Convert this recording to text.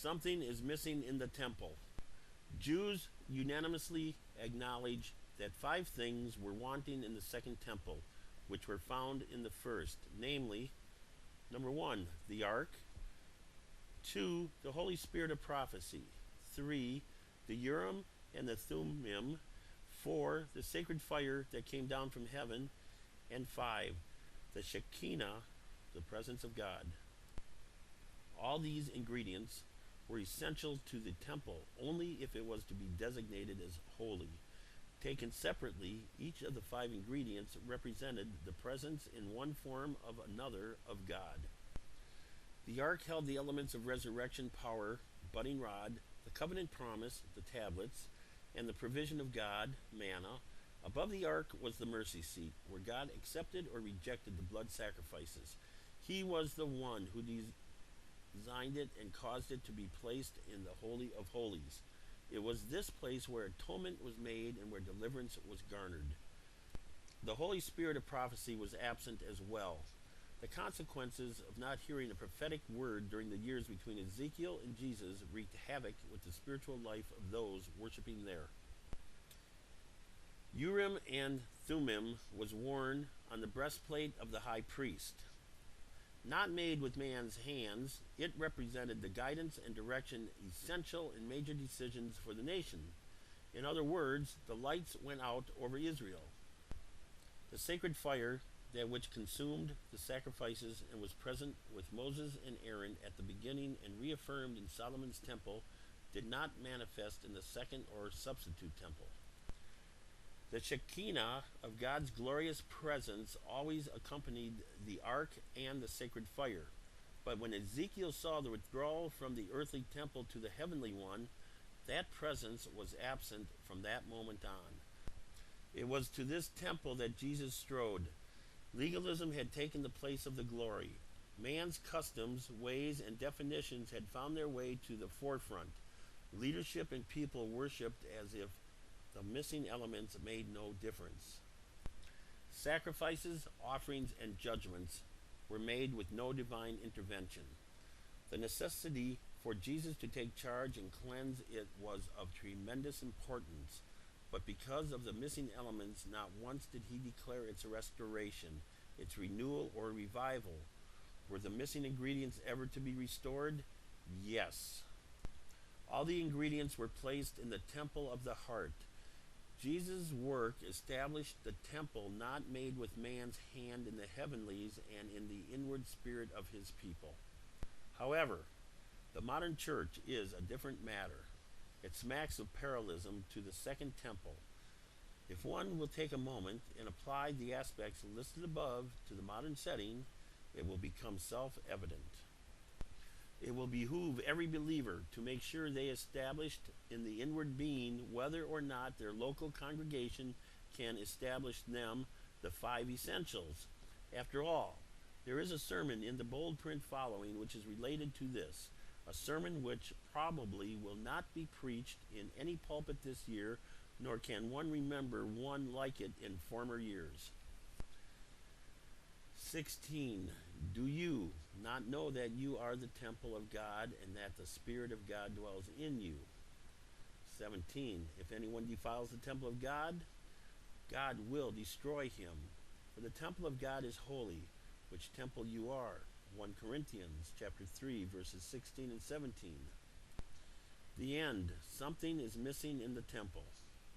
Something is missing in the temple. Jews unanimously acknowledge that 5 things were wanting in the second temple, which were found in the first, namely, number 1, the ark; 2, the Holy Spirit of prophecy; 3, the Urim and the Thummim; 4, the sacred fire that came down from heaven; and 5, the Shekinah, the presence of God. All these ingredients were essential to the temple only if it was to be designated as holy. Taken separately, each of the 5 ingredients represented the presence in one form of another of God. The ark held the elements of resurrection power, budding rod, the covenant promise, the tablets, and the provision of God, manna. Above the ark was the mercy seat, where God accepted or rejected the blood sacrifices. He was the one who designed it and caused it to be placed in the Holy of Holies. It was this place where atonement was made and where deliverance was garnered. The Holy Spirit of prophecy was absent as well. The consequences of not hearing a prophetic word during the years between Ezekiel and Jesus wreaked havoc with the spiritual life of those worshiping there. Urim and Thummim was worn on the breastplate of the high priest. Not made with man's hands, it represented the guidance and direction essential in major decisions for the nation. In other words, the lights went out over Israel. The sacred fire, that which consumed the sacrifices and was present with Moses and Aaron at the beginning and reaffirmed in Solomon's temple, did not manifest in the second or substitute temple. The Shekinah of God's glorious presence always accompanied the ark and the sacred fire. But when Ezekiel saw the withdrawal from the earthly temple to the heavenly one, that presence was absent from that moment on. It was to this temple that Jesus strode. Legalism had taken the place of the glory. Man's customs, ways, and definitions had found their way to the forefront. Leadership and people worshipped as if the missing elements made no difference. Sacrifices, offerings, and judgments were made with no divine intervention. The necessity for Jesus to take charge and cleanse it was of tremendous importance, but because of the missing elements, not once did he declare its restoration, its renewal, or revival. Were the missing ingredients ever to be restored? Yes. All the ingredients were placed in the temple of the heart. Jesus' work established the temple not made with man's hand in the heavenlies and in the inward spirit of his people. However, the modern church is a different matter. It smacks of parallelism to the second temple. If one will take a moment and apply the aspects listed above to the modern setting, it will become self-evident. It will behoove every believer to make sure they established in the inward being whether or not their local congregation can establish them the 5 essentials. After all, there is a sermon in the bold print following which is related to this, a sermon which probably will not be preached in any pulpit this year, nor can one remember one like it in former years. 16. Do you not know that you are the temple of God and that the Spirit of God dwells in you? 17. If anyone defiles the temple of God, God will destroy him. For the temple of God is holy, which temple you are. 1 Corinthians chapter 3, verses 16 and 17. The end. Something is missing in the temple.